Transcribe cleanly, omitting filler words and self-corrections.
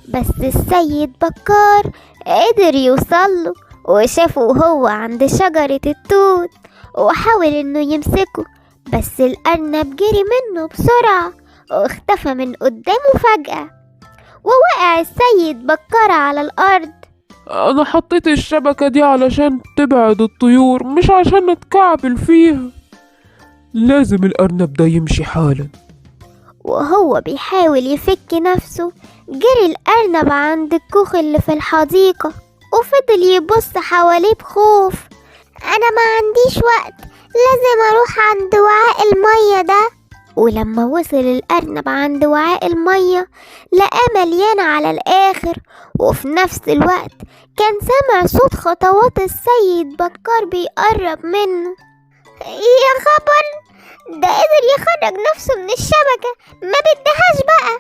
بس السيد بكار قدر يوصله وشافه وهو عند شجرة التوت، وحاول انه يمسكه، بس الأرنب جري منه بسرعة واختفى من قدامه فجأة، ووقع السيد بكار على الأرض. أنا حطيت الشبكة دي علشان تبعد الطيور، مش عشان نتكعبل فيها. لازم الأرنب ده يمشي حالا. وهو بيحاول يفك نفسه، جري الأرنب عند الكوخ اللي في الحديقة وفضل يبص حواليه بخوف. أنا ما عنديش وقت، لازم أروح عند وعاء المية ده. ولما وصل الأرنب عند وعاء المية لقاه مليان على الآخر، وفي نفس الوقت كان سمع صوت خطوات السيد بكار بيقرب منه. يا خبر، ده قدر يخرج نفسه من الشبكة، ما بدهاش بقى.